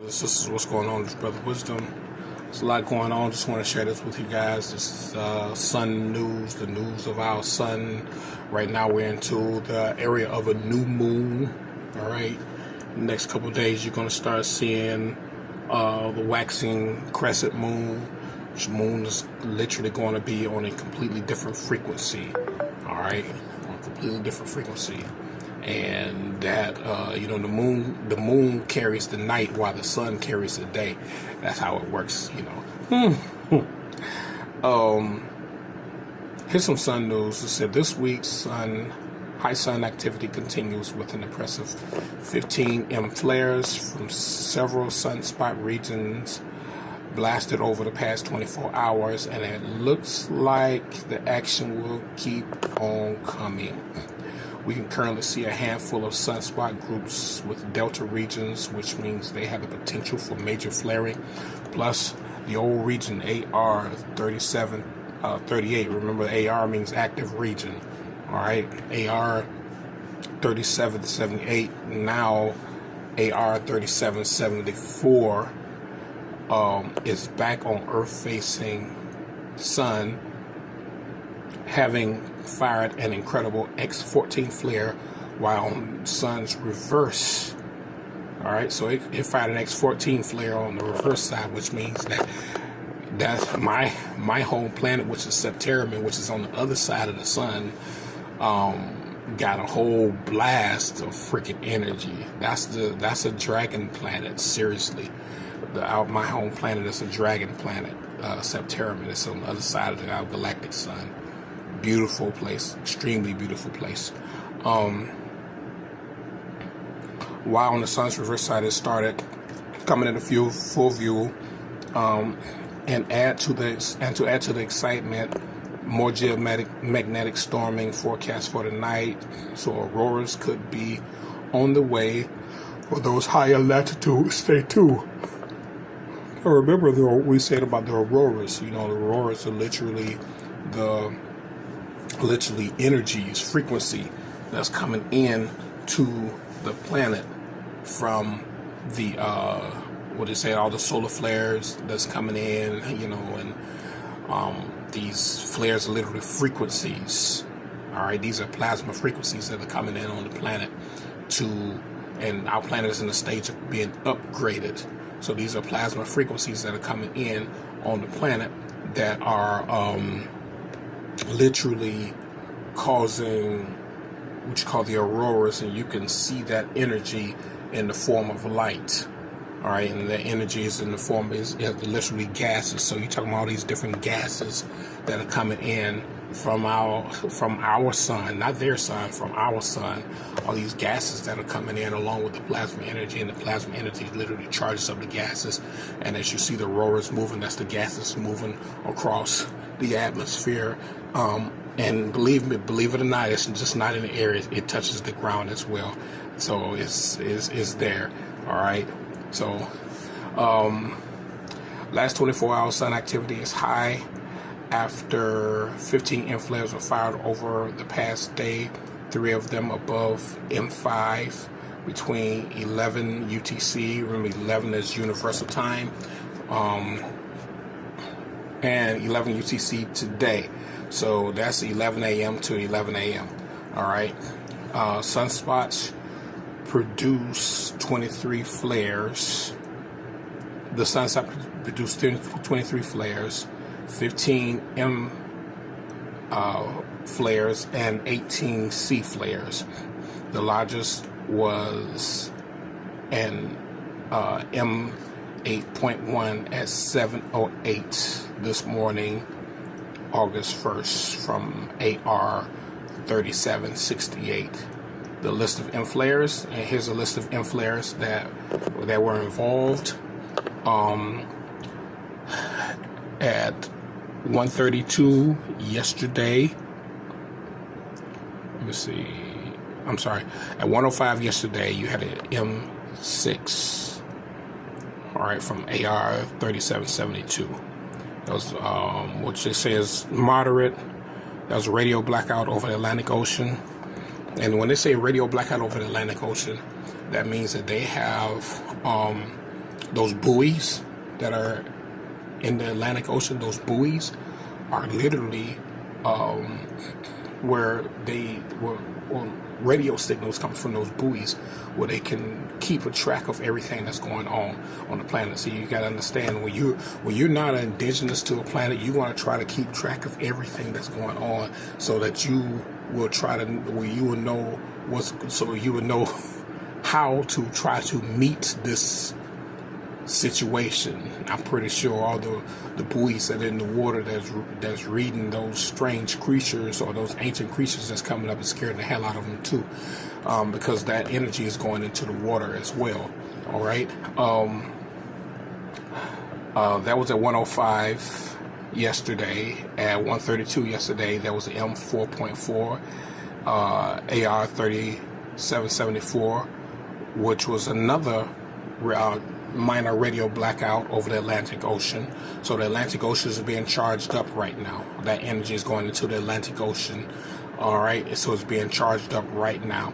This is what's going on with Brother Wisdom. There's a lot going on. Just want to share this with you guys. This is sun news, the news of our sun. Right now we're into the area of a new moon. All right. Next couple of days you're going to start seeing the waxing crescent moon. Which moon is literally going to be on a completely different frequency. All right. On a completely different frequency. And that the moon carries the night while the sun carries the day. That's how it works, Here's some sun news. It said this week's high sun activity continues with an impressive 15 M flares from several sunspot regions blasted over the past 24 hours, and it looks like the action will keep on coming. We can currently see a handful of sunspot groups with delta regions, which means they have the potential for major flaring, plus the old region AR 38. Remember, AR means active region. All right, AR 3778, now AR 3774 is back on Earth-facing sun, having fired an incredible X-14 flare while on sun's reverse. All right, so it fired an X-14 flare on the reverse side, which means that's my home planet, which is Septerramin, which is on the other side of the sun, got a whole blast of freaking energy. That's a dragon planet. Seriously, my home planet is a dragon planet. Septerramin. It's on the other side of our galactic sun. Beautiful place, extremely beautiful place. While on the sun's reverse side, it started coming into full view, and to add to the excitement, more geomagnetic storming forecast for the night. So auroras could be on the way for those higher latitudes. Stay tuned. Remember, we said about the auroras. The auroras are literally energies, frequency that's coming in to the planet from the all the solar flares that's coming in, and these flares are literally frequencies. All right, these are plasma frequencies that are coming in on the planet and our planet is in the stage of being upgraded. So these are plasma frequencies that are coming in on the planet that are literally causing what you call the auroras, and you can see that energy in the form of light. All right, and that energy is in the form is literally gases. So you're talking about all these different gases that are coming in from our sun, not their sun, from our sun. All these gases that are coming in along with the plasma energy, and the plasma energy literally charges up the gases. And as you see the auroras moving, that's the gases moving across the atmosphere. And believe it or not, it's just not in the air. It touches the ground as well. So it's there. All right. So last 24 hours sun activity is high after 15 M flares were fired over the past day. 3 of them above M5 between 11 UTC. Remember, 11 is universal time. And 11 UTC today. So that's 11 a.m. to 11 a.m. All right. Sunspots produce 23 flares. The sunspot produced 23 flares, 15 M flares, and 18 C flares. The largest was an M 8.1 at 7:08 this morning, August 1st, from AR 3768. The list of M flares, and here's a list of M flares that were involved. At 1:32 yesterday. Let me see. I'm sorry. At 1:05 yesterday, you had an M6. All right, from AR 3772. That was which it says moderate. That was a radio blackout over the Atlantic Ocean. And when they say radio blackout over the Atlantic Ocean, that means that they have those buoys that are in the Atlantic Ocean, those buoys are literally where radio signals come from those buoys, where they can keep a track of everything that's going on the planet. So you got to understand, when you're not indigenous to a planet, you want to try to keep track of everything that's going on, so that you will try to, where you will know you will know how to try to meet this situation. I'm pretty sure all the buoys that are in the water that's reading those strange creatures, or those ancient creatures that's coming up, and scaring the hell out of them too, because that energy is going into the water as well. All right. That was at 105 yesterday. At 132 yesterday, that was the M4.4 AR 3774, which was another minor radio blackout over the Atlantic Ocean. So the Atlantic Ocean is being charged up right now. That energy is going into the Atlantic Ocean. All right, so it's being charged up right now.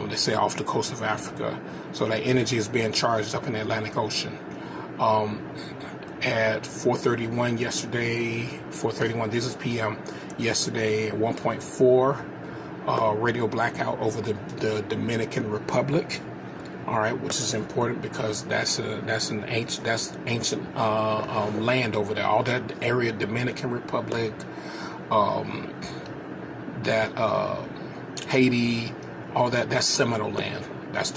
They say off the coast of Africa. So that energy is being charged up in the Atlantic Ocean. At 4:31 yesterday, 4:31, this is PM, yesterday at 1.4, radio blackout over the Dominican Republic. All right, which is important because that's ancient land over there. All that area, Dominican Republic, Haiti, all that's Seminole land. That's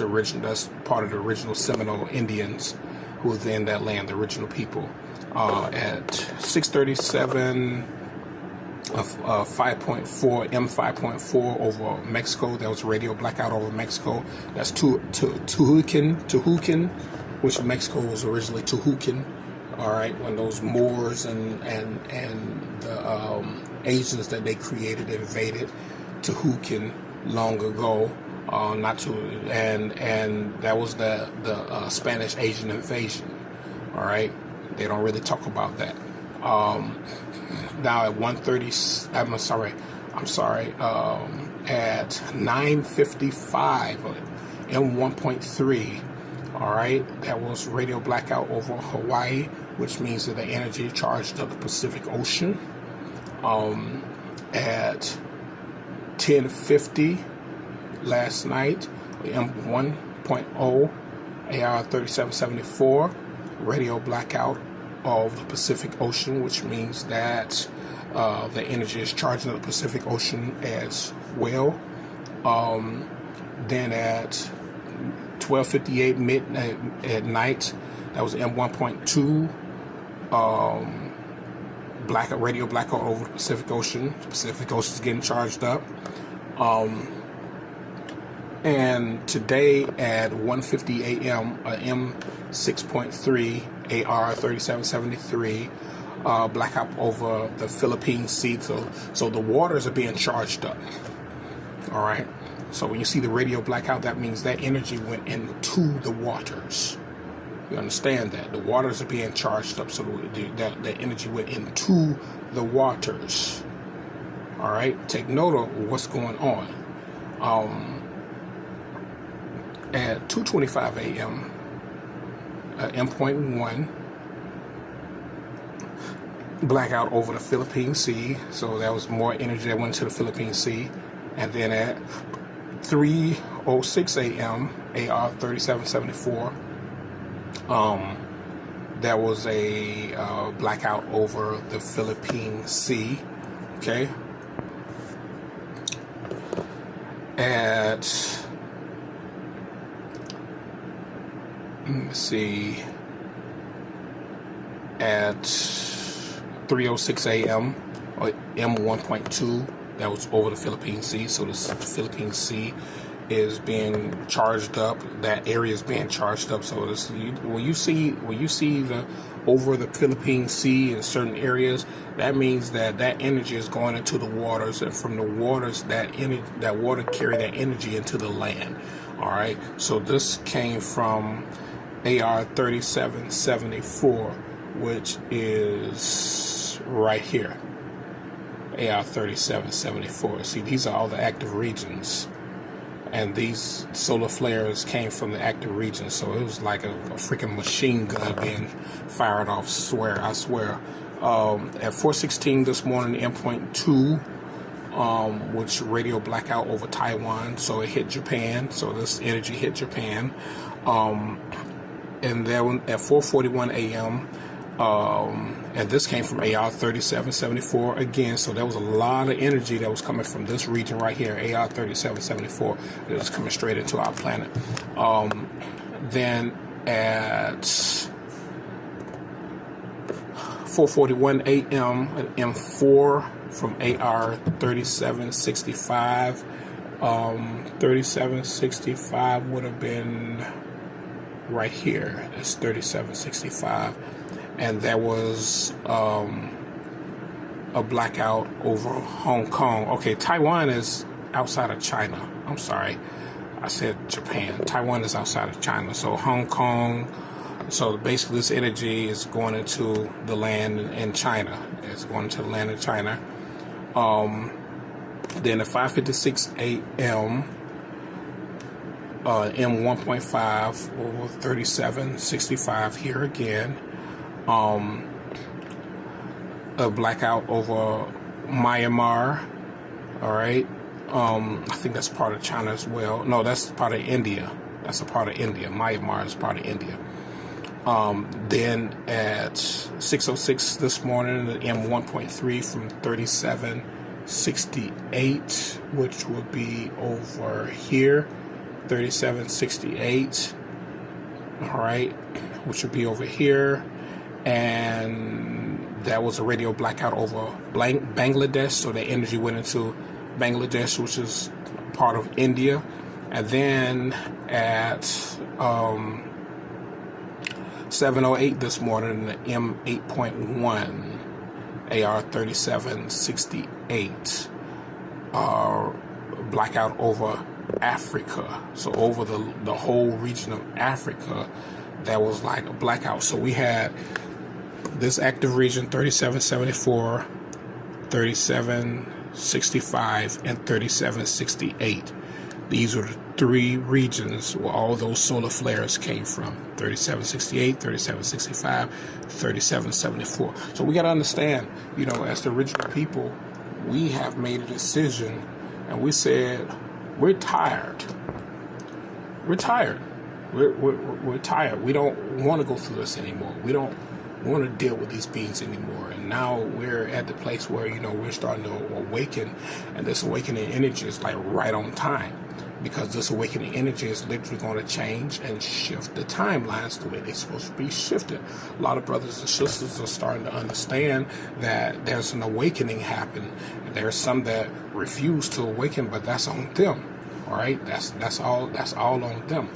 part of the original Seminole Indians who was in that land, the original people. At 6:37. 5.4 M5.4 over Mexico. That was radio blackout over Mexico. That's Tehucan, which Mexico was originally Tehucan. All right, when those Moors and the Asians that they created invaded Tehucan long ago. And that was the Spanish Asian invasion. All right, they don't really talk about that. Now at 1:30, at 9:55, M1.3, all right, that was radio blackout over Hawaii, which means that the energy charged up the Pacific Ocean. At 10:50 last night, M1.0, AR 3774, radio blackout of the Pacific Ocean, which means that the energy is charging up the Pacific Ocean as well. Then at 12:58 midnight at night, that was M1.2, radio blackout over the Pacific Ocean. The Pacific Ocean is getting charged up. And today at 1:50 a.m., M6.3 AR 3773 blackout over the Philippine Sea. So the waters are being charged up. All right. So when you see the radio blackout, that means that energy went into the waters. You understand that? The waters are being charged up, so the energy went into the waters. All right. Take note of what's going on. At 2:25 a.m., M.1 blackout over the Philippine Sea. So that was more energy that went to the Philippine Sea. And then at 3:06 a.m., AR 3774, there was a blackout over the Philippine Sea. Okay. At, let's see, at 3:06 a.m., M1.2, that was over the Philippine Sea. So the Philippine Sea is being charged up. That area is being charged up. So when you see the over the Philippine Sea in certain areas, that means that energy is going into the waters, and from the waters, that water carry that energy into the land. All right. So this came from AR 3774, which is right here. AR 3774. See, these are all the active regions. and these solar flares came from the active region, so it was like a freaking machine gun being fired off. I swear. At 4:16 this morning, M.2, which radio blackout over Taiwan, so it hit Japan. So this energy hit Japan, and then at 4:41 a.m. And this came from AR 3774 again, so there was a lot of energy that was coming from this region right here, AR 3774, that was coming straight into our planet. Then at 4:41 a.m. at M4 from AR 3765. 3765 would have been right here. It's 3765. And there was a blackout over Hong Kong. Okay, Taiwan is outside of China. I'm sorry, I said Japan. Taiwan is outside of China. So Hong Kong, so basically this energy is going into the land in China. It's going to the land in China. Then at 5:56 a.m., M1.5 over 3765 here again. A blackout over Myanmar. All right. I think that's part of China as well. No, that's part of India. That's a part of India. Myanmar is part of India. Then at 6:06 this morning, the M1.3 from 3768, which would be over here, 3768. All right, which would be over here. And that was a radio blackout over Bangladesh, so the energy went into Bangladesh, which is part of India. And then at 7:08 this morning, the M8.1 AR 3768 blackout over Africa, so over the whole region of Africa, that was like a blackout. So we had this active region 3774, 3765, and 3768. These were the three regions where all those solar flares came from: 3768, 3765, 3774. So we got to understand, as the original people, we have made a decision, and we said we're tired. We're tired. We're tired. We don't want to go through this anymore. We don't want to deal with these beings anymore. And now we're at the place where, we're starting to awaken, and this awakening energy is like right on time, because this awakening energy is literally going to change and shift the timelines the way they're supposed to be shifted. A lot of brothers and sisters are starting to understand that there's an awakening happening. There's some that refuse to awaken, but that's on them. All right, that's all on them.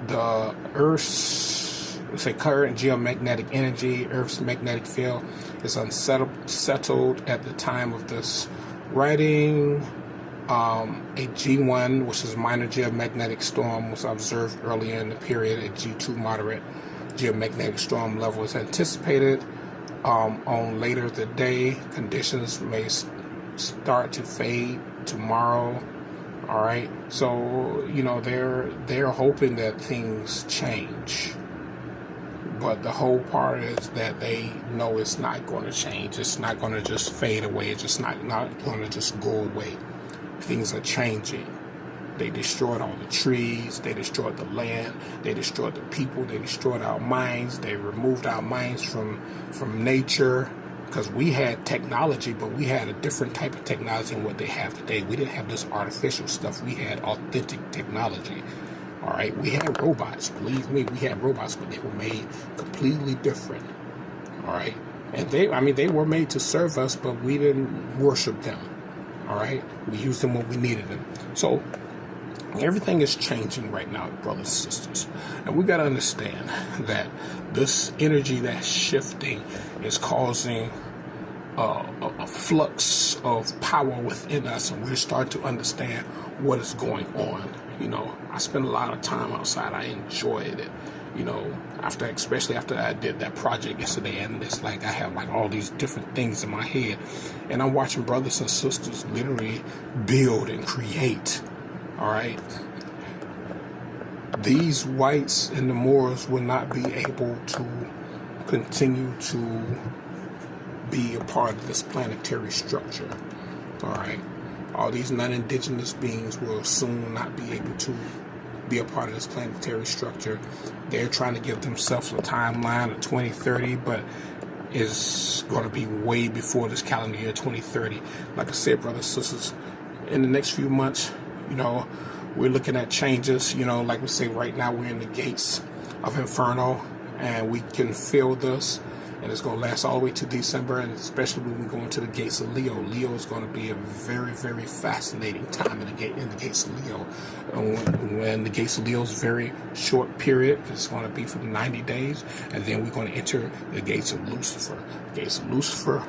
The Earth's, current geomagnetic energy, Earth's magnetic field is unsettled at the time of this writing. A G1, which is minor geomagnetic storm, was observed earlier in the period. A G2 moderate geomagnetic storm level is anticipated. On later the day, conditions may start to fade tomorrow. All right, so they're hoping that things change, but the whole part is that they know it's not going to change. It's not going to just fade away. It's just not going to just go away. Things are changing. They destroyed all the trees. They destroyed the land. They destroyed the people. They destroyed our minds. They removed our minds from nature. Because we had technology, but we had a different type of technology than what they have today. We didn't have this artificial stuff. We had authentic technology. All right, we had robots. Believe me, we had robots, but they were made completely different. All right, and they were made to serve us, but we didn't worship them. All right, we used them when we needed them. So everything is changing right now, brothers and sisters, and we got to understand that this energy that's shifting is causing a flux of power within us, and we're starting to understand what is going on. I spent a lot of time outside. I enjoyed it. Especially after I did that project yesterday, and it's like I have like all these different things in my head, and I'm watching brothers and sisters literally build and create All right. These whites and the Moors will not be able to continue to be a part of this planetary structure. All right. All these non-indigenous beings will soon not be able to be a part of this planetary structure. They're trying to give themselves a timeline of 2030, but is going to be way before this calendar year 2030. Like I said, brothers and sisters, in the next few months, we're looking at changes. Like we say, right now we're in the gates of Inferno, and we can feel this, and it's going to last all the way to December, and especially when we go into the gates of Leo. Leo is going to be a very, very fascinating time in the gates of Leo. And when the gates of Leo is a very short period, it's going to be for 90 days, and then we're going to enter the gates of Lucifer. The gates of Lucifer,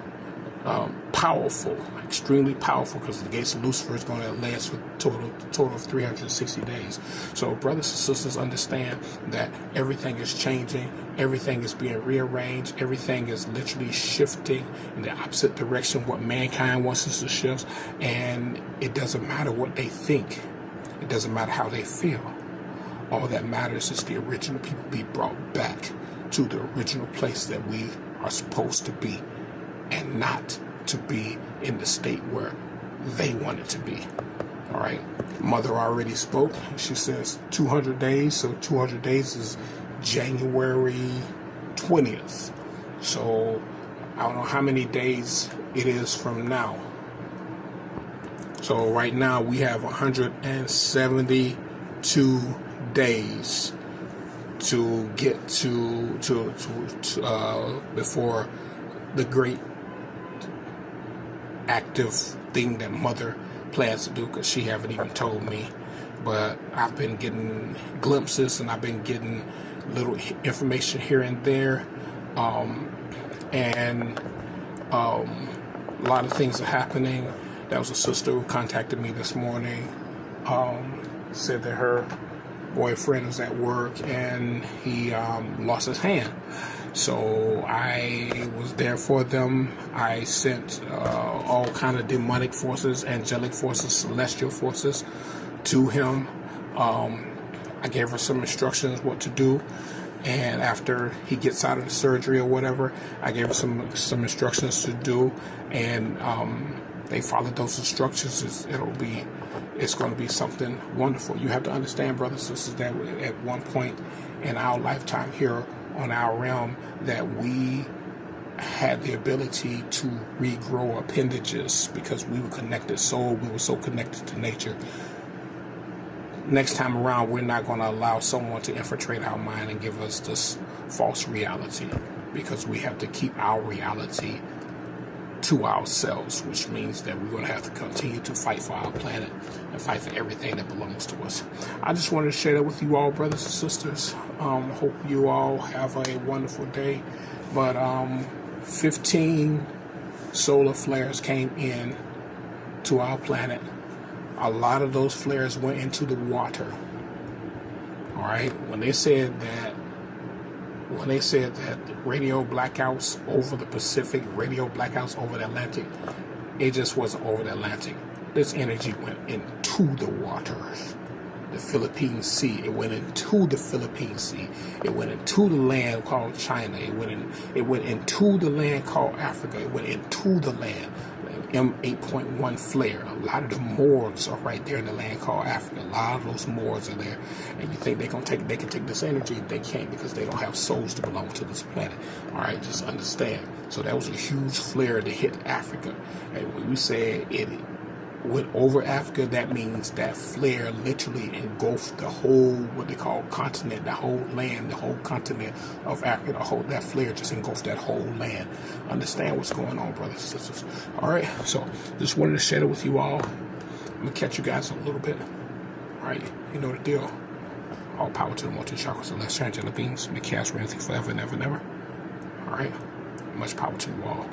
powerful, extremely powerful, because the gates of Lucifer is going to last for total of 360 days. So brothers and sisters, understand that everything is changing, everything is being rearranged, everything is literally shifting in the opposite direction what mankind wants us to shift. And it doesn't matter what they think, it doesn't matter how they feel. All that matters is the original people be brought back to the original place that we are supposed to be, and not to be in the state where they want it to be. All right. Mother already spoke. She says 200 days. So 200 days is January 20th. So I don't know how many days it is from now. So right now we have 172 days to get to before the great active thing that Mother plans to do, because she haven't even told me. But I've been getting glimpses, and I've been getting little information here and there, and a lot of things are happening. There was a sister who contacted me this morning, said that her boyfriend was at work and he lost his hand. So I was there for them. I sent all kind of demonic forces, angelic forces, celestial forces to him. I gave her some instructions what to do, and after he gets out of the surgery or whatever, I gave her some instructions to do, and they followed those instructions. It's going to be something wonderful. You have to understand, brothers and sisters, that at one point in our lifetime here on our realm, that we had the ability to regrow appendages because we were connected soul. We were so connected to nature. Next time around, we're not going to allow someone to infiltrate our mind and give us this false reality, because we have to keep our reality to ourselves, which means that we're going to have to continue to fight for our planet and fight for everything that belongs to us. I just wanted to share that with you all, brothers and sisters. Hope you all have a wonderful day. But 15 solar flares came in to our planet. A lot of those flares went into the water. All right, when they said that radio blackouts over the Pacific, radio blackouts over the Atlantic, it just wasn't over the Atlantic. This energy went into the waters. The Philippine Sea, it went into the Philippine Sea. It went into the land called China. It went into the land called Africa. It went into the land. M8.1 flare. A lot of the Moors are right there in the land called Africa. A lot of those Moors are there. And you think they can take this energy? They can't, because they don't have souls to belong to this planet. All right, just understand. So that was a huge flare that hit Africa. And when we say it went over Africa, that means that flare literally engulfed the whole, what they call continent, the whole land, the whole continent of Africa. That flare just engulfed that whole land. Understand what's going on, brothers and sisters. All right, so just wanted to share it with you all. I'm gonna catch you guys in a little bit. All right, you know the deal. All power to the multi-chakra celestial angelic beings. May chaos reign forever and ever and ever. All right, much power to you all.